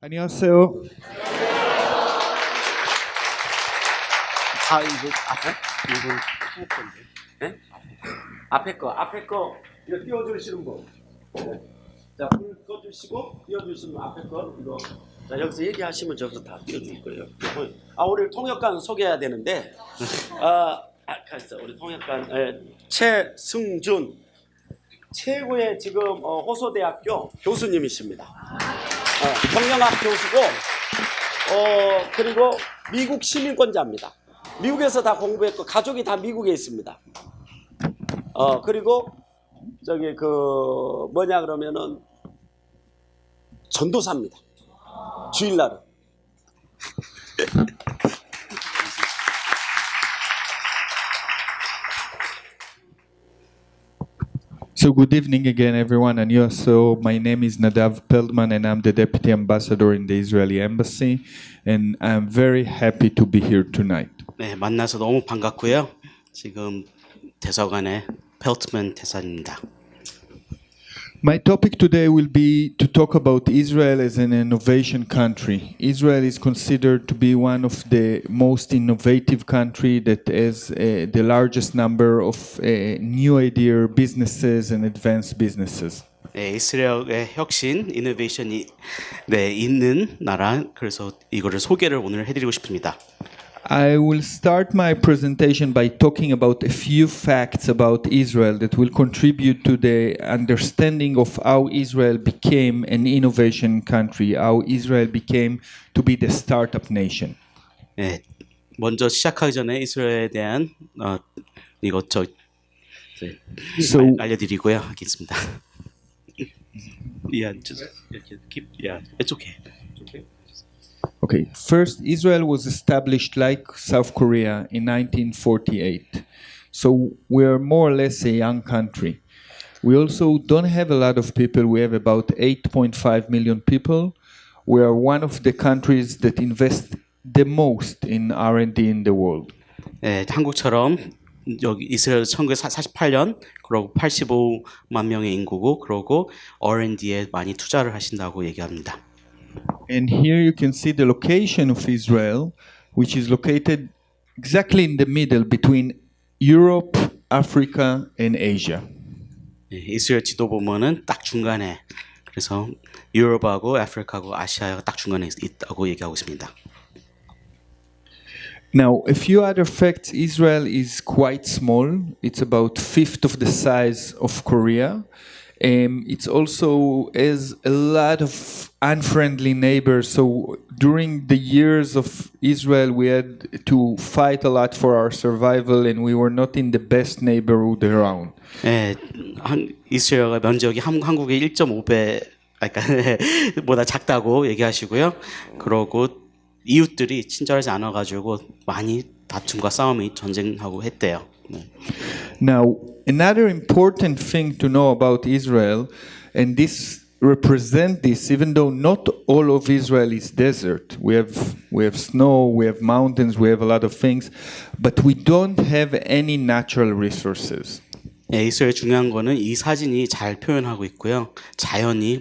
안녕하세요. 아 이거 이거 건데. 네? 앞에 거 이거 띄워주시는 분. 네. 자, 불 꺼주시고 띄워주시면 앞에 거 이거. 자, 여기서 얘기하시면 저기서 다 띄워줄 거예요. 우리 통역관 소개해야 되는데, 가있어. 우리 통역관 최승준 최고의 지금 호소대학교 교수님이십니다. 경영학 교수고, 그리고 미국 시민권자입니다. 미국에서 다 공부했고 가족이 다 미국에 있습니다. 그리고 저기 뭐냐 그러면은 전도사입니다. 주일날은. So good evening again, everyone. 안녕하세요. My name is Nadav Peldman, and I'm the Deputy Ambassador in the Israeli Embassy, and I'm very happy to be here tonight. 네, 만나서 너무 반갑고요. 지금 대사관의 펠트만 대사입니다. My topic today will be to talk about Israel as an innovation country. Israel is considered to be one of the most innovative country that has the largest number of new idea businesses and advanced businesses. 네, 이스라엘의 혁신, 이노베이션이 있는 나라. 그래서 이거를 소개를 오늘 해드리고 싶습니다. I will start my presentation by talking about a few facts about Israel that will contribute to the understanding of how Israel became an innovation country, how Israel became to be the startup nation. 네, 먼저 시작하기 전에 이스라엘에 대한 알려드리고요 하겠습니다. It's okay. Okay, first, Israel was established like South Korea in 1948. So we're more or less a young country. We also don't have a lot of people. We have about 8.5 million people. We are one of the countries that invest the most in R&D in the world. 네, 한국처럼 여기 이스라엘 1948년 그리고 85만 명의 인구고 그러고 R&D에 많이 투자를 하신다고 얘기합니다. And here you can see the location of Israel, which is located exactly in the middle between Europe, Africa, and Asia. 네, 이스라엘 지도 보면은 딱 중간에 그래서 유럽하고 아프리카하고 아시아가 딱 중간에 있다고 얘기하고 있습니다. Now, a few other facts. Israel is quite small. It's about fifth of the size of Korea. It's also has a lot of unfriendly neighbors. So during the years of Israel, we had to fight a lot for our survival, and we were not in the best neighborhood around. 네, 이스라엘 면적이 한국의 1.5배 보다 작다고 얘기하시고요. 그러고 이웃들이 친절하지 않아가지고 많이 다툼과 싸움이 전쟁하고 했대요. 네. Now, another important thing to know about Israel, and this represent this, even though not all of Israel is desert. We have snow, we have mountains, we have a lot of things, but we don't have any natural resources. 네, 이스라엘 중요한 거는 이 사진이 잘 표현하고 있고요. 자연의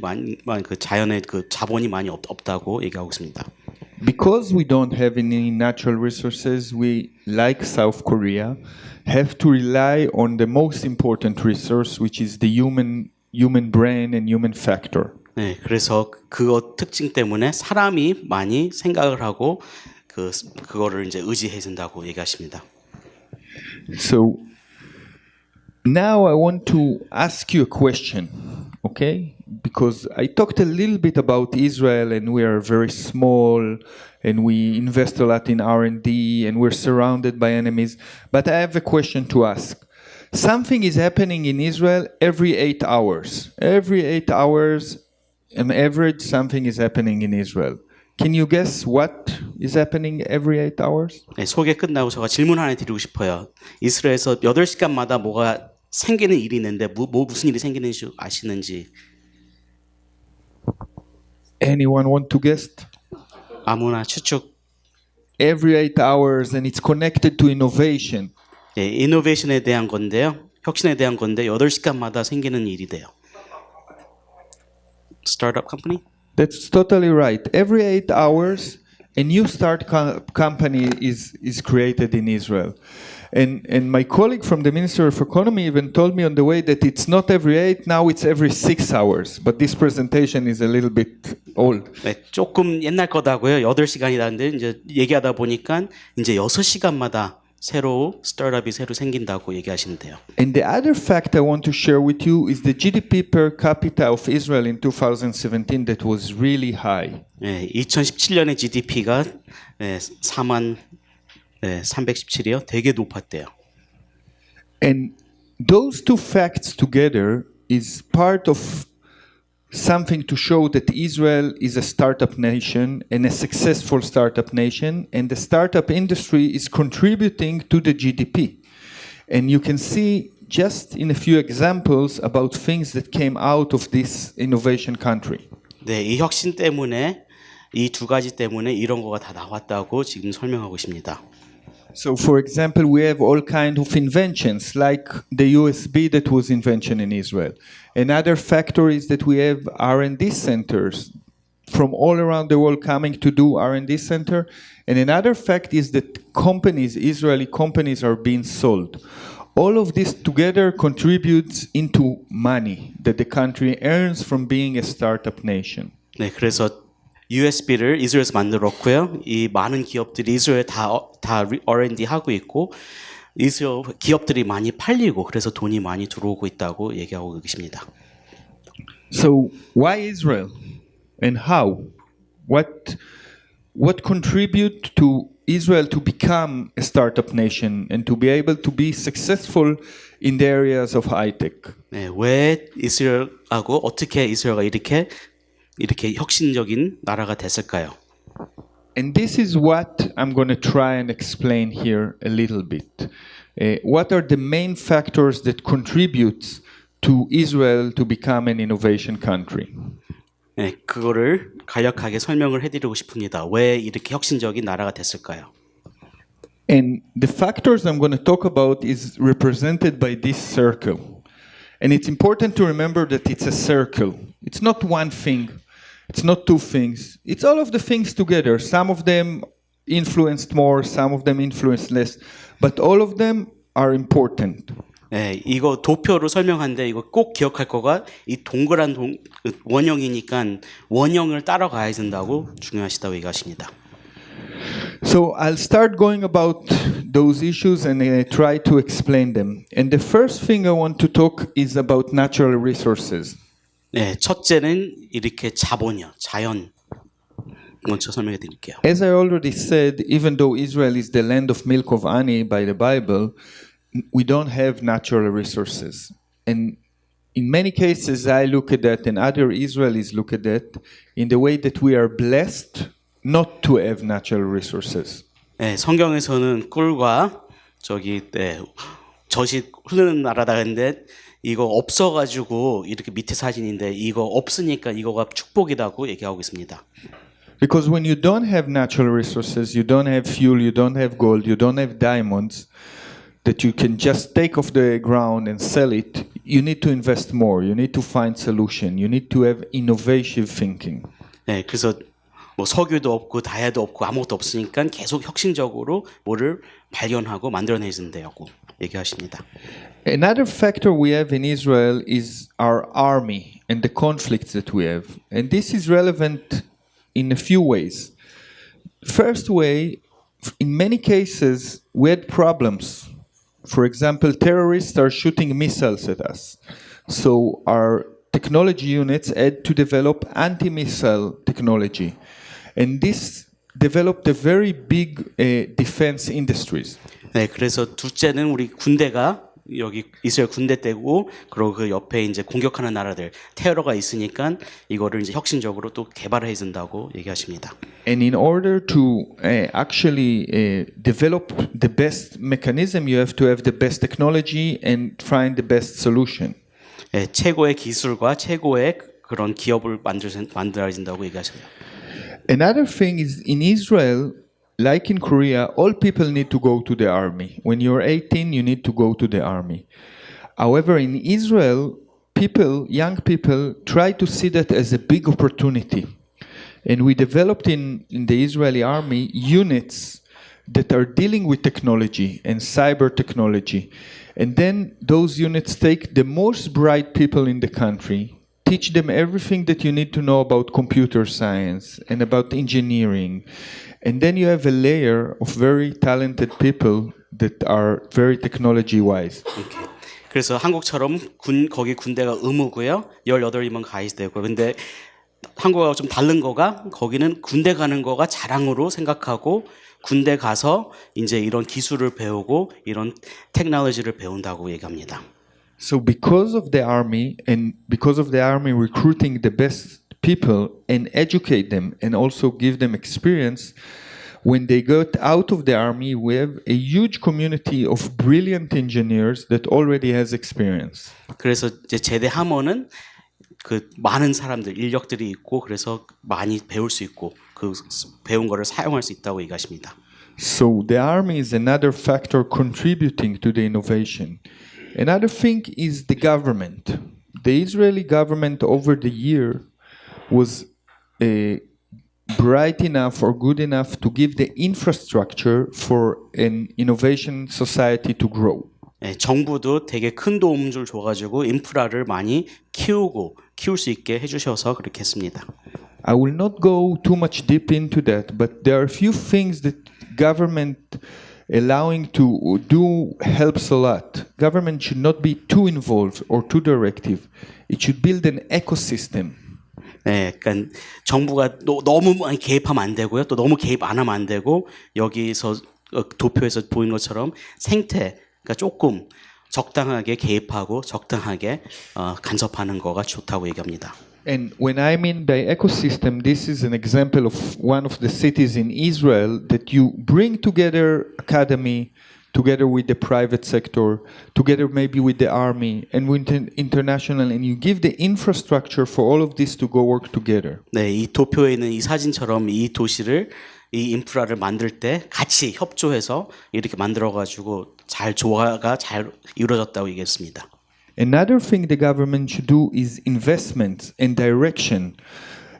자본이 많이 없다고 얘기하고 있습니다. Because we don't have any natural resources, we, like South Korea, have to rely on the most important resource, which is the human brain and human factor. 네, 그래서 그거 특징 때문에 사람이 많이 생각을 하고 그거를 이제 의지해 준다고 얘기하십니다. So now I want to ask you a question, okay? Because I talked a little bit about Israel, and we are very small, and we invest a lot in R&D, and we're surrounded by enemies. But I have a question to ask. Something is happening in Israel every 8 hours. Every 8 hours, on average, something is happening in Israel. Can you guess what is happening every 8 hours? 네, 소개 끝나고 제가 질문 하나 드리고 싶어요. 이스라엘에서 8시간마다 뭐가 생기는 일이 있는데 무슨 일이 생기는지 아시는지? Anyone want to guess? 아무나 추측. Every 8 hours, and it's connected to innovation. 네, 이노베이션에 대한 건데요. 혁신에 대한 건데 8시간마다 생기는 일이 돼요. Startup company? That's totally right. Every 8 hours, a new company is created in Israel. And my colleague from the Ministry of Economy even told me on the way that it's not every 8, now it's every 6 hours. But this presentation is a little bit old. 네, 조금 옛날 거다고요. 8시간이라는데 이제 얘기하다 보니까 이제 6시간마다 스타트업이 새로 생긴다고 얘기하시는데요. And the other fact I want to share with you is the GDP per capita of Israel in 2017 that was really high. 네, 2017년의 GDP가 317이요. 되게 높았대요. And those two facts together is part of something to show that Israel is a startup nation and a successful startup nation, and the startup industry is contributing to the GDP. And you can see just in a few examples about things that came out of this innovation country. 네, 이 혁신 때문에 이 두 가지 때문에 이런 거가 다 나왔다고 지금 설명하고 있습니다. So, for example, we have all kinds of inventions, like the USB that was invented in Israel. Another factor is that we have R&D centers from all around the world coming to do R&D center. And another fact is that Israeli companies are being sold. All of this together contributes into money that the country earns from being a startup nation. 네, 그래서 USB를 이스라엘에서 만들었고요. 이 많은 기업들이 이스라엘 다 R&D 하고 있고 이스라엘 기업들이 많이 팔리고 그래서 돈이 많이 들어오고 있다고 얘기하고 계십니다. So why Israel and how? What contribute to Israel to become a startup nation and to be able to be successful in the areas of high tech? 네, 왜 이스라엘하고 어떻게 이스라엘가 이렇게 혁신적인 나라가 됐을까요? And this is what I'm going to try and explain here a little bit. What are the main factors that contribute to Israel to become an innovation country? 네, 그거를 간략하게 설명을 해드리고 싶습니다. 왜 이렇게 혁신적인 나라가 됐을까요? And the factors I'm going to talk about is represented by this circle. And it's important to remember that it's a circle. It's not one thing. It's not two things. It's all of the things together. Some of them influenced more, some of them influenced less, but all of them are important. 네, 이거 도표로 설명하는데 이거 꼭 기억할 거가 이 동그란 원형이니까 원형을 따라가야 된다고 중요하시다고 얘기하십니다. So I'll start going about those issues and try to explain them. And the first thing I want to talk is about natural resources. 네, 첫째는 이렇게 자연 먼저 설명해 드릴게요. As I already said, even though Israel is the land of milk of honey by the Bible, we don't have natural resources. And in many cases, I look at that and other Israelis look at that in the way that we are blessed not to have natural resources. 네, 성경에서는 꿀과 젖이 흐르는 나라다 했는데 이거 없어가지고 이렇게 밑에 사진인데 이거 없으니까 이거가 축복이라고 얘기하고 있습니다. Because when you don't have natural resources, you don't have fuel, you don't have gold, you don't have diamonds that you can just take off the ground and sell it, you need to invest more. You need to find solution. You need to have innovative thinking. 네, 그래서 뭐 석유도 없고 다이아도 없고 아무것도 없으니까 계속 혁신적으로 뭐를 발견하고 만들어내신다고 얘기하십니다. Another factor we have in Israel is our army and the conflicts that we have. And this is relevant in a few ways. First way, in many cases, we had problems. For example, terrorists are shooting missiles at us. So our technology units had to develop anti-missile technology. And this developed a very big defense industries. 네, 그래서 둘째는 우리 군대가 여기 이스라엘 군대 때고 그리고 그 옆에 이제 공격하는 나라들 테러가 있으니까 이거를 이제 혁신적으로 또 개발해야 된다고 얘기하십니다. And in order to actually develop the best mechanism, you have to have the best technology and find the best solution. 네, 최고의 기술과 최고의 그런 기업을 만들어야 된다고 얘기하십니다. Another thing is in Israel, like in Korea, all people need to go to the army. When you're 18, you need to go to the army. However, in Israel, young people try to see that as a big opportunity. And we developed in the Israeli army units that are dealing with technology and cyber technology. And then those units take the most bright people in the country, teach them everything that you need to know about computer science and about engineering. And then you have a layer of very talented people that are very technology wise. Okay. 그래서 한국처럼 거기 군대가 의무고요. 18이면 가야 되고. 근데 한국하고 좀 다른 거가 거기는 군대 가는 거가 자랑으로 생각하고 군대 가서 이제 이런 기술을 배우고 이런 테크놀로지를 배운다고 얘기합니다. So because of the army and because of the army recruiting the best people and educate them and also give them experience, when they got out of the army, we have a huge community of brilliant engineers that already has experience. 그래서 이제 제대하면은 그 많은 사람들 인력들이 있고 그래서 많이 배울 수 있고 그 배운 거를 사용할 수 있다고 얘기하십니다. So the army is another factor contributing to the innovation. Another thing is the government. The Israeli government over the year was bright enough or good enough to give the infrastructure for an innovation society to grow. 정부도 되게 큰 도움을 줘가지고 인프라를 많이 키울 수 있게 해주셔서 그렇게 했습니다. I will not go too much deep into that, but there are a few things that government allowing to do helps a lot. Government should not be too involved or too directive. It should build an ecosystem. 네, 그러니까 정부가 너무 많이 개입하면 안 되고요. 또 너무 개입 안 하면 안 되고 여기서 도표에서 보이는 것처럼 그러니까 조금 적당하게 개입하고 적당하게 간섭하는 거가 좋다고 얘기합니다. And when I mean by ecosystem, this is an example of one of the cities in Israel that you bring together academy, together with the private sector, together maybe with the army and with international, and you give the infrastructure for all of this to go work together. 네, 이 도표에 있는 이 사진처럼 이 도시를 이 인프라를 만들 때 같이 협조해서 이렇게 만들어가지고 조화가 잘 이루어졌다고 얘기했습니다. Another thing the government should do is investment and direction.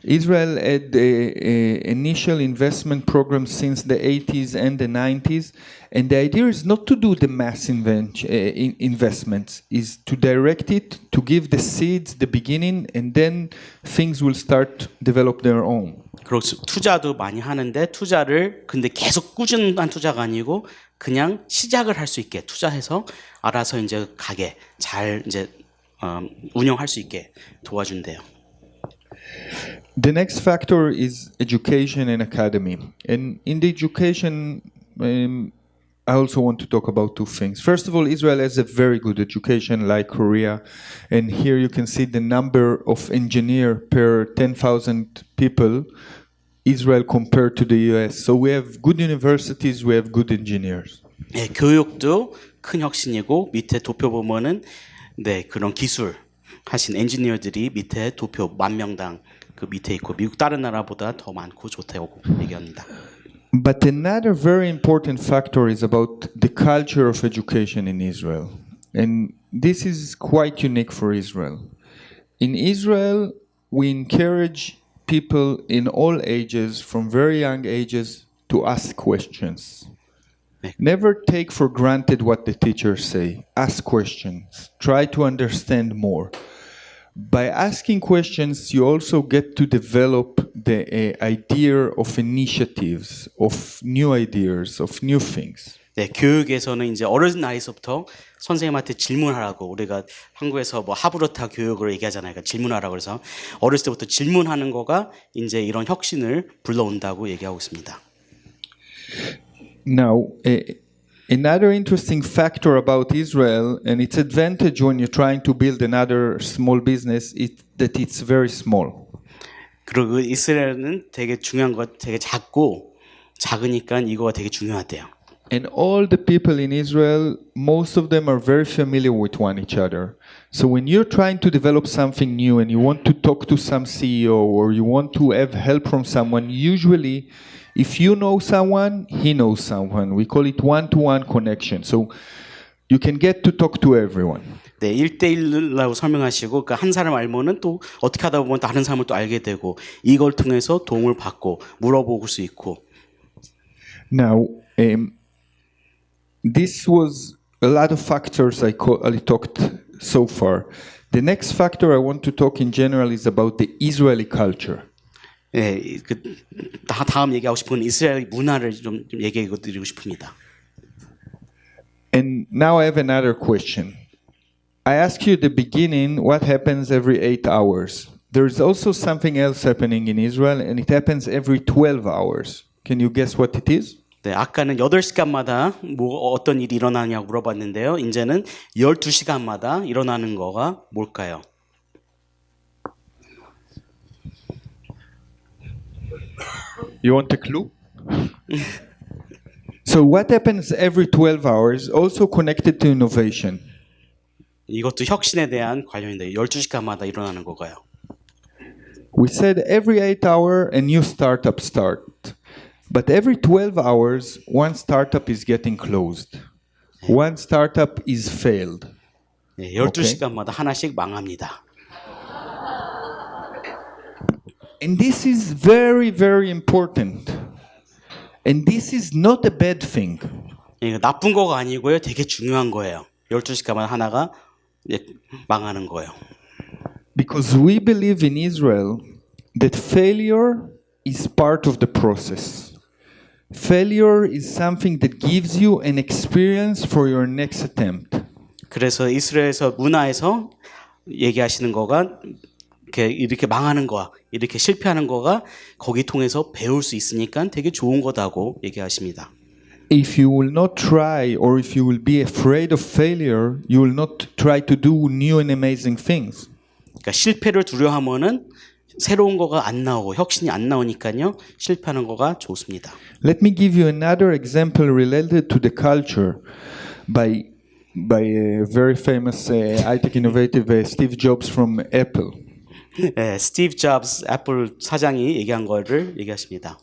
Israel had the initial investment program since the 80s and the 90s, and the idea is not to do the mass investments, is to direct it, to give the seeds, the beginning, and then things will start develop their own. 그렇죠. 투자도 많이 하는데 투자를 근데 계속 꾸준한 투자가 아니고 그냥 시작을 할 수 있게 투자해서 알아서 이제 가게 잘 이제 운영할 수 있게 도와준대요. The next factor is education and academy. And in the education, I also want to talk about two things. First of all, Israel has a very good education like Korea. And here you can see the number of engineers per 10,000 people, Israel compared to the US. So we have good universities, we have good engineers. 네, 교육도 큰 혁신이고 밑에 도표 보면은 네, 그런 기술 하신 엔지니어들이 밑에 도표 10,000명당 그 밑에 있고 미국 다른 나라보다 더 많고 좋다고 얘기합니다. But another very important factor is about the culture of education in Israel. And this is quite unique for Israel. In Israel, we encourage people in all ages, from very young ages, to ask questions. Never take for granted what the teachers say. Ask questions. Try to understand more. By asking questions, you also get to develop the idea of initiatives, of new ideas, of new things. 네, 교육에서는 이제 어린 나이서부터 선생님한테 질문하라고 우리가 한국에서 뭐 하브르타 교육을 얘기하잖아요. 그러니까 질문하라고 그래서 어렸을 때부터 질문하는 거가 이제 이런 혁신을 불러온다고 얘기하고 있습니다. Now, another interesting factor about Israel and its advantage when you're trying to build another small business is that it's very small. 그리고 이스라엘은 되게 중요한 거 되게 작으니까 이거가 되게 중요하대요. And all the people in Israel, most of them are very familiar with one each other. So when you're trying to develop something new and you want to talk to some CEO or you want to have help from someone, usually if you know someone, he knows someone. We call it one-to-one connection. So you can get to talk to everyone. 네, 1대1라고 설명하시고 그 한 사람 알면은 또 어떻게 하다 보면 다른 사람을 또 알게 되고 이걸 통해서 도움을 받고 물어볼 수 있고. Now, this was a lot of factors I talked so far. The next factor I want to talk in general is about the Israeli culture. 네, 다음 얘기하고 싶은 이스라엘 문화를 좀 얘기해 드리고 싶습니다. And now I have another question. I asked you at the beginning what happens every 8 hours. There is also something else happening in Israel, and it happens every 12 hours. Can you guess what it is? 네, 아까는 8시간마다 뭐 어떤 일이 일어나냐고 물어봤는데요. 이제는 12시간마다 일어나는 거가 뭘까요? You want a clue? So what happens every 12 hours also connected to innovation. 이것도 혁신에 대한 관련인데 12시간마다 일어나는 거가요. We said every 8 hours a new startup start. But every 12 hours one startup is getting closed. One startup is failed. 네, 12시간마다 하나씩 망합니다. And this is very, very important. And this is not a bad thing. 이거 나쁜 거가 아니고요. 되게 중요한 거예요. 12시간마다 하나가 망하는 거예요. Because we believe in Israel that failure is part of the process. Failure is something that gives you an experience for your next attempt. 그래서 이스라엘에서 문화에서 얘기하시는 거가 이렇게 망하는 거, 이렇게 실패하는 거가 거기 통해서 배울 수 있으니까 되게 좋은 거다고 얘기하십니다. If you will not try or if you will be afraid of failure, you will not try to do new and amazing things. 그러니까 실패를 두려워하면은 새로운 거가 안 나오고 혁신이 안 나오니까요. 실패하는 거가 좋습니다. Let me give you another example related to the culture by a very famous high-tech innovative Steve Jobs from Apple. 네, 스티브 잡스 애플 사장이 얘기한 거를 얘기하십니다.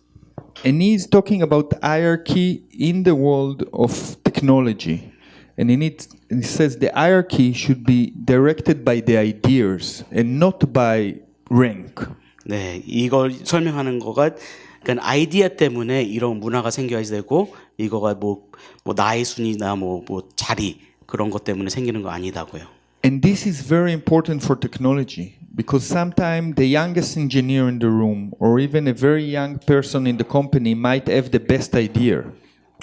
And he is talking about hierarchy in the world of technology. And he says the hierarchy should be directed by the ideas and not by rank. 네, 이걸 설명하는 거가 그러니까 아이디어 때문에 이런 문화가 생겨야 되고 이거가 뭐 나의 순위나 뭐 자리 그런 것 때문에 생기는 거 아니다고요. And this is very important for technology because sometimes the youngest engineer in the room or even a very young person in the company might have the best idea.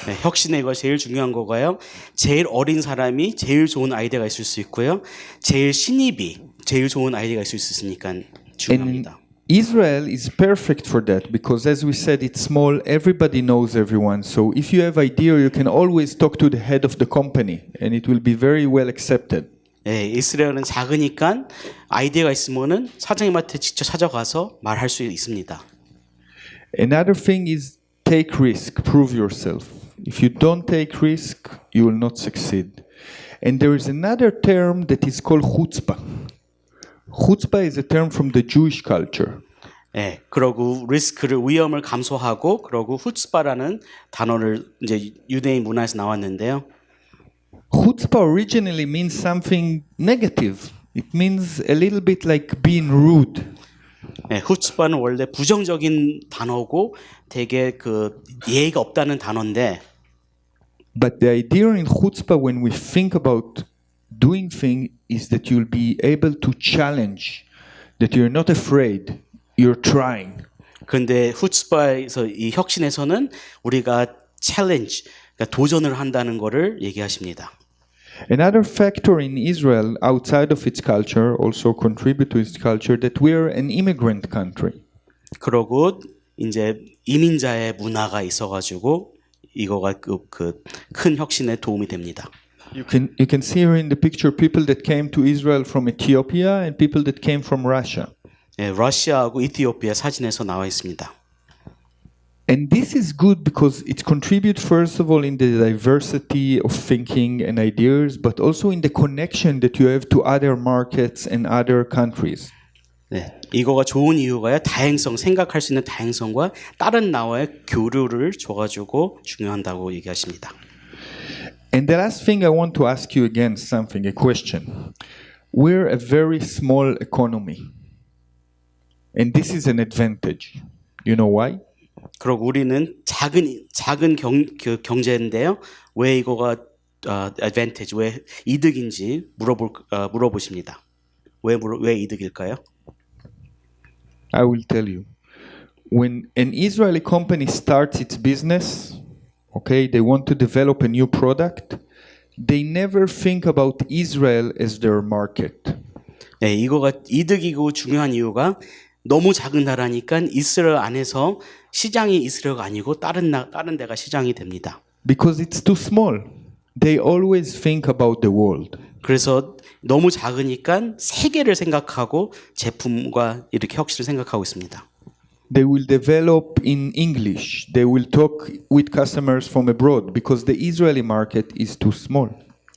네, 혁신의 이거 제일 중요한 거가요. 제일 어린 사람이 제일 좋은 아이디어가 있을 수 있고요. 제일 신입이 제일 좋은 아이디어가 있을 수 있으니까 중요합니다. And Israel is perfect for that because as we said it's small, everybody knows everyone. So if you have idea, you can always talk to the head of the company and it will be very well accepted. 네, 이스라엘은 작으니까 아이디어가 있으면은 사장님한테 직접 찾아가서 말할 수 있습니다. Another thing is take risk, prove yourself. If you don't take risk, you will not succeed. And there is another term that is called chutzpah. Chutzpah is a term from the Jewish culture. 네, 그러고 리스크를 위험을 감소하고 그러고 후츠바라는 단어를 이제 유대인 문화에서 나왔는데요. Chutzpah originally means something negative. It means a little bit like being rude. 네, 후츠바는 원래 부정적인 단어고 되게 그 예의가 없다는 단어인데 But the idea in chutzpah when we think about doing things is that you'll be able to challenge, that you're not afraid, you're trying. 그런데 후츠바에서 이 혁신에서는 우리가 챌린지, 그러니까 도전을 한다는 거를 얘기하십니다. Another factor in Israel outside of its culture also contribute to its culture that we are an immigrant country. 그러고 이제 이민자의 문화가 있어가지고 이거가 그 큰 혁신에 도움이 됩니다. You can see here in the picture people that came to Israel from Ethiopia and people that came from Russia. 네, 러시아하고 이티오피아 사진에서 나와 있습니다. And this is good because it contributes first of all in the diversity of thinking and ideas, but also in the connection that you have to other markets and other countries. 네, 이거가 좋은 이유가요. 다양성, 생각할 수 있는 다양성과 다른 나라의 교류를 줘가지고 중요한다고 얘기하십니다. And the last thing I want to ask you again something, a question. We're a very small economy. And this is an advantage. You know why? 그리고 우리는 작은 경제인데요. 왜 이거가 advantage, 왜 이득인지 물어보십니다. 왜 이득일까요? I will tell you. When an Israeli company starts its business, okay, they want to develop a new product, they never think about Israel as their market. 네, 이거가 이득이고 중요한 이유가 너무 작은 나라니까 이스라엘 안에서 시장이 이스라엘가 아니고 다른 데가 시장이 됩니다. Because it's too small. They always think about the world. 그래서 너무 작으니까 세계를 생각하고 제품과 이렇게 혁신을 생각하고 있습니다. They will develop in English. They will talk with customers from abroad because the Israeli market is too small.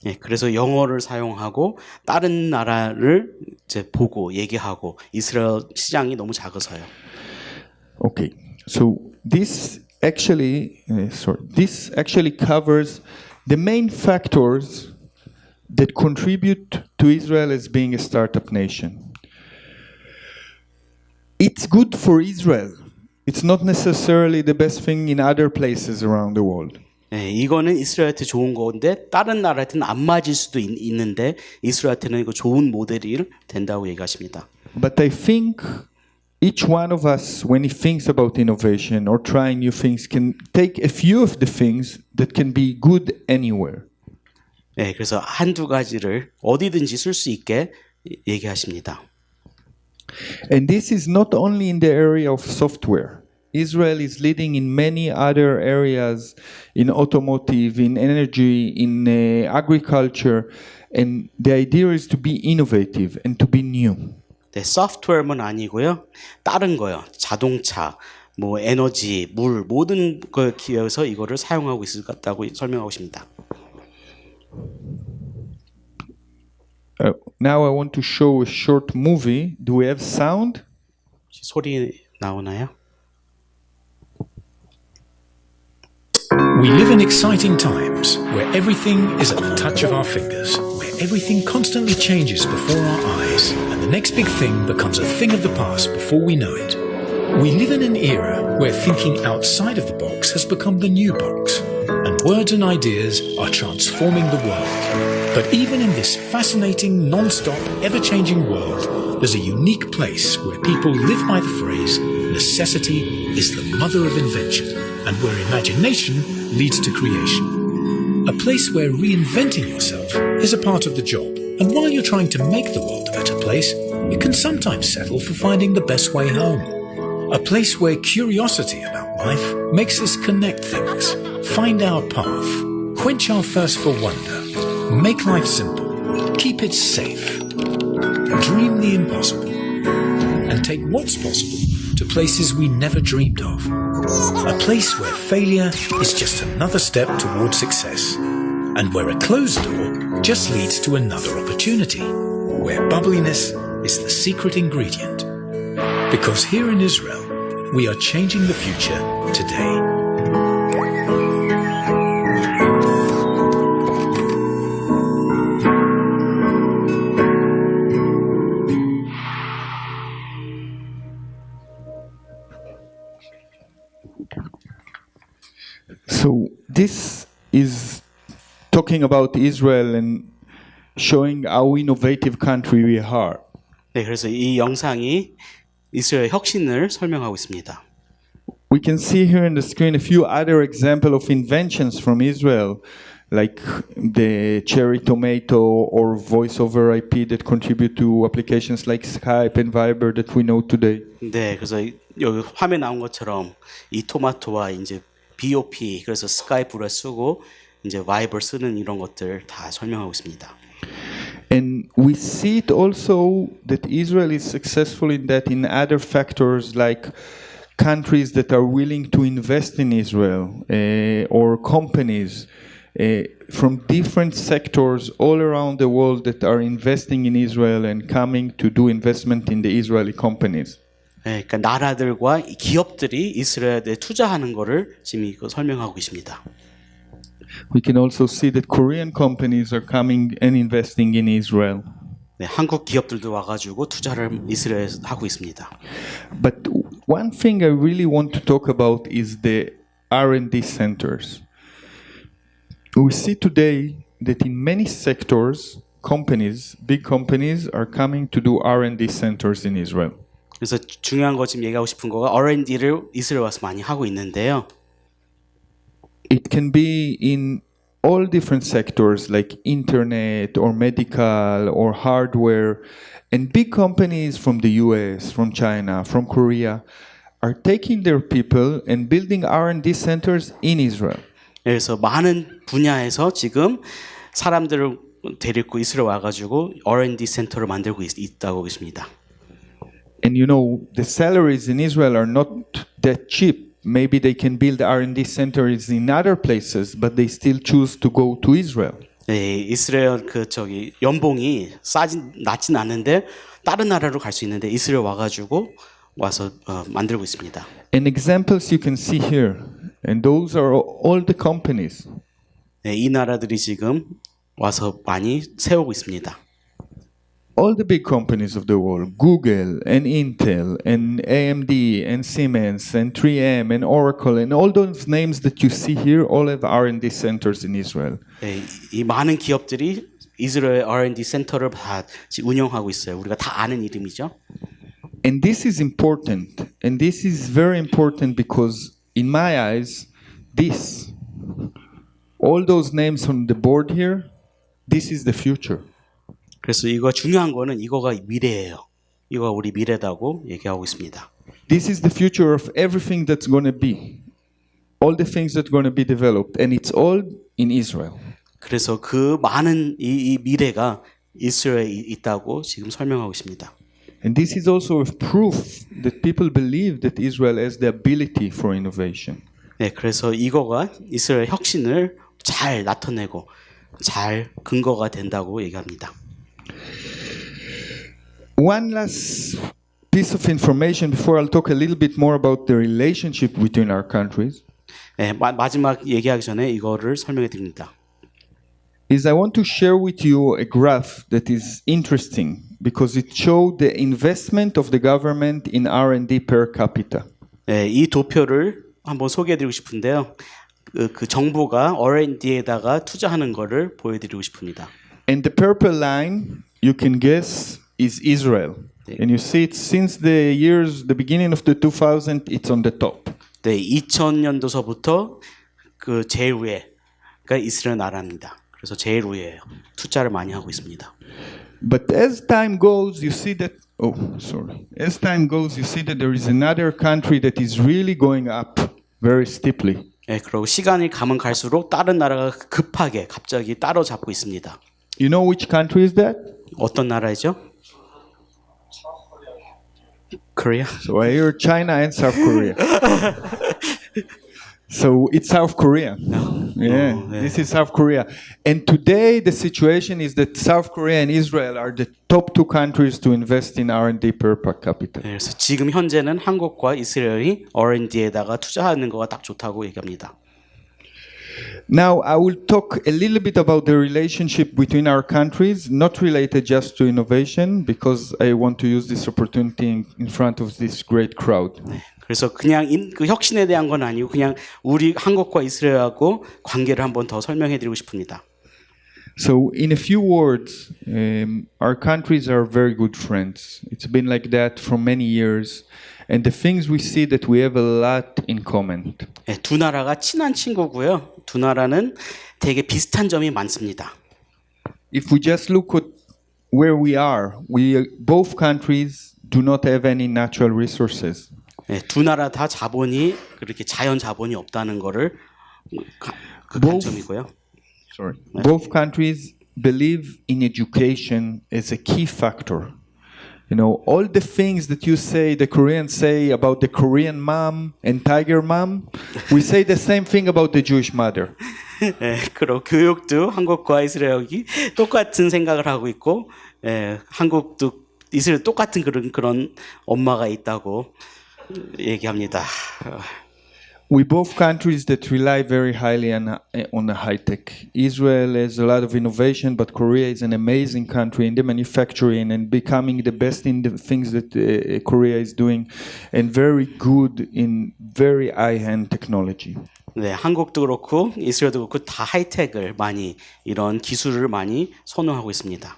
예, 그래서 영어를 사용하고 다른 나라를 이제 보고 얘기하고 이스라엘 시장이 너무 작아서요. Okay, so this actually covers the main factors that contribute to Israel as being a startup nation. It's good for Israel. It's not necessarily the best thing in other places around the world. 네, 이거는 이스라엘한테 좋은 건데 다른 나라한테는 안 맞을 수도 있는데 이스라엘한테는 이거 좋은 모델이 된다고 얘기하십니다. But I think each one of us, when he thinks about innovation or trying new things, can take a few of the things that can be good anywhere. 네, 그래서 한두 가지를 어디든지 쓸 수 있게 얘기하십니다. And this is not only in the area of software. Israel is leading in many other areas, in automotive, in energy, in agriculture, and the idea is to be innovative and to be new. 네, 소프트웨어만 아니고요. 다른 거요. 자동차, 뭐 에너지, 물 모든 걸 기회에서 이거를 사용하고 있을 것 같다고 설명하고 있습니다. Now I want to show a short movie. Do we have sound? 소리 나오나요? We live in exciting times where everything is at the touch of our fingers, where everything constantly changes before our eyes, and the next big thing becomes a thing of the past before we know it. We live in an era where thinking outside of the box has become the new box, and words and ideas are transforming the world. But even in this fascinating, non-stop, ever-changing world, there's a unique place where people live by the phrase, necessity is the mother of invention, and where imagination leads to creation. A place where reinventing yourself is a part of the job, and while you're trying to make the world a better place, you can sometimes settle for finding the best way home. A place where curiosity about life makes us connect things, find our path, quench our thirst for wonder, make life simple, keep it safe, dream the impossible, and take what's possible to places we never dreamed of. A place where failure is just another step towards success, and where a closed door just leads to another opportunity, where bubbliness is the secret ingredient. Because here in Israel, we are changing the future today. So this is talking about Israel and showing how innovative country we are. 네, 그래서 이 영상이 이스라엘 혁신을 설명하고 있습니다. We can see here on the screen a few other examples of inventions from Israel, like the cherry tomato or voice over IP that contribute to applications like Skype and Viber that we know today. 네, 그래서 여기 화면 나온 것처럼 이 토마토와 이제 BOP 그래서 스카이프를 쓰고 이제 바이버 쓰는 이런 것들 다 설명하고 있습니다. And we see it also that Israel is successful in that in other factors like countries that are willing to invest in Israel or companies from different sectors all around the world that are investing in Israel and coming to do investment in the Israeli companies. 네, 그러니까 나라들과 기업들이 이스라엘에 투자하는 거를 지금 이거 설명하고 있습니다. We can also see that Korean companies are coming and investing in Israel. 네, 한국 기업들도 와가지고 투자를 이스라엘에 하고 있습니다. But one thing I really want to talk about is the R&D centers. We see today that in many sectors, companies, big companies, are coming to do R&D centers in Israel. 그래서 중요한 거 지금 얘기하고 싶은 거가 R&D를 이스라엘 와서 많이 하고 있는데요. It can be in all different sectors like internet or medical or hardware, and big companies from the US, from China, from Korea are taking their people and building R&D centers in Israel. 그래서 많은 분야에서 지금 사람들을 데리고 이스라엘 와가지고 R&D 센터를 만들고 있다고 있습니다. And you know, the salaries in Israel are not that cheap. Maybe they can build R&D centers in other places, but they still choose to go to Israel. 네, 이스라엘 연봉이 낮진 않은데 다른 나라로 갈 수 있는데 이스라엘 와가지고 와서 만들고 있습니다. And examples you can see here, and those are all the companies. 네, 이 나라들이 지금 와서 많이 세우고 있습니다. All the big companies of the world, Google and Intel and AMD and Siemens and 3M and Oracle and all those names that you see here all have R&D centers in Israel. 네, 이 많은 기업들이 이스라엘 R&D 센터를 다 운영하고 있어요. 우리가 다 아는 이름이죠. And this is important. And this is very important because in my eyes, all those names on the board here, this is the future. 그래서 이거 중요한 거는 이거가 미래예요. 이거가 우리 미래다고 얘기하고 있습니다. This is the future of everything that's going to be. All the things that are going to be developed. And it's all in Israel. 그래서 그 많은 이 미래가 이스라엘에 있다고 지금 설명하고 있습니다. And this is also a proof that people believe that Israel has the ability for innovation. 네, 그래서 이거가 이스라엘 혁신을 잘 나타내고 잘 근거가 된다고 얘기합니다. One last piece of information before I'll talk a little bit more about the relationship between our countries. 네, 마지막 얘기하기 전에 이거를 설명해 드립니다. Is I want to share with you a graph that is interesting because it showed the investment of the government in R&D per capita. 네, 이 도표를 한번 소개해 드리고 싶은데요. 그 정부가 R&D에다가 투자하는 거를 보여 드리고 싶습니다. And the purple line, you can guess, is Israel. And you see it since the beginning of the 2000, it's on the top. 네, 2000년도서부터 그 제일 위에가 이스라엘 나라입니다. 그래서 제일 위에요. 투자를 많이 하고 있습니다. But as time goes, you see that As time goes, you see that there is another country that is really going up very steeply. 네, 그리고 시간이 가면 갈수록 다른 나라가 급하게 갑자기 따라잡고 있습니다. You know which country is that? 어떤 나라이죠? Korea. So I hear China and South Korea. So it's South Korea. Yeah, this is South Korea. And today the situation is that South Korea and Israel are the top two countries to invest in R&D per capita. 그래서 지금 현재는 한국과 이스라엘이 R&D에다가 투자하는 거가 딱 좋다고 얘기합니다. Now I will talk a little bit about the relationship between our countries, not related just to innovation, because I want to use this opportunity in front of this great crowd. 그래서 그냥 그 혁신에 대한 건 아니고 그냥 우리 한국과 이스라엘하고 관계를 한번 더 설명해 드리고 싶습니다. So in a few words, our countries are very good friends. It's been like that for many years. And the things we see that we have a lot in common. 네, 두 나라가 친한 친구고요. 두 나라는 되게 비슷한 점이 많습니다. If we just look at where we are, both countries do not have any natural resources. 네, 두 나라 다 자본이 그렇게 자연 자본이 없다는 거를 그 관점이고요. Both countries believe in education as a key factor. You know, all the things that you say, the Koreans say about the Korean mom and tiger mom, we say the same thing about the Jewish mother. 네, 그리고 교육도 한국과 이스라엘이 똑같은 생각을 하고 있고, 한국도 이스라엘 똑같은 그런 엄마가 있다고 얘기합니다. We both countries that rely very highly on the high tech. Israel has a lot of innovation, but Korea is an amazing country in the manufacturing and becoming the best in the things that Korea is doing, and very good in very high-end technology. 네, 한국도 그렇고 이스라엘도 그렇고 다 하이텍을 많이 이런 기술을 많이 선호하고 있습니다.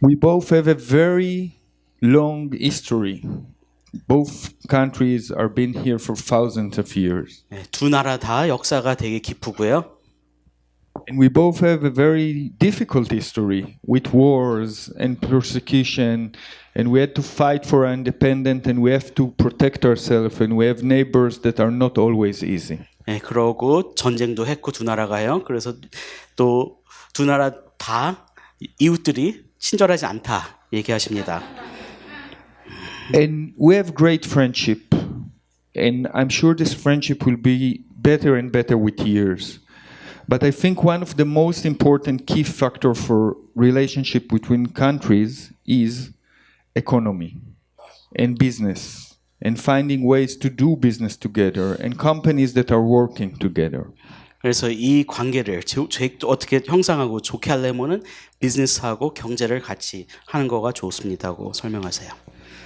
We both have a very long history. Both countries are been here for thousands of years. 네, 두 나라 다 역사가 되게 깊고요. And we both have a very difficult history with wars and persecution, and we had to fight for our independence, and we have to protect ourselves, and we have neighbors that are not always easy. 네, 그러고 전쟁도 했고 두 나라가요. 그래서 또 두 나라 다 이웃들이 친절하지 않다 얘기하십니다. And we have great friendship, and I'm sure this friendship will be better and better with years. But I think one of the most important key factor for relationship between countries is economy and business and finding ways to do business together and companies that are working together. 그래서 이 관계를 어떻게 형성하고 좋게 하려면은 비즈니스하고 경제를 같이 하는 거가 좋습니다고 설명하세요.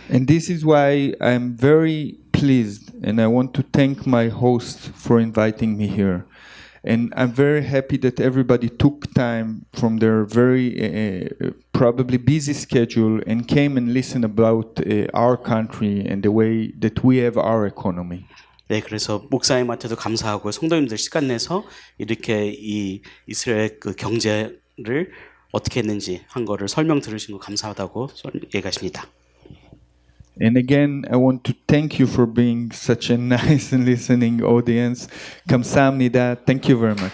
And this is why I'm very pleased, and I want to thank my host for inviting me here. And I'm very happy that everybody took time from their very probably busy schedule and came and listened about our country and the way that we have our economy. 네, 그래서 목사님한테도 감사하고 성도님들 시간 내서 이렇게 이 이스라엘 그 경제를 어떻게 했는지 한 거를 설명 들으신 거 감사하다고 얘기하십니다. And again, I want to thank you for being such a nice and listening audience. 감사합니다. Thank you very much.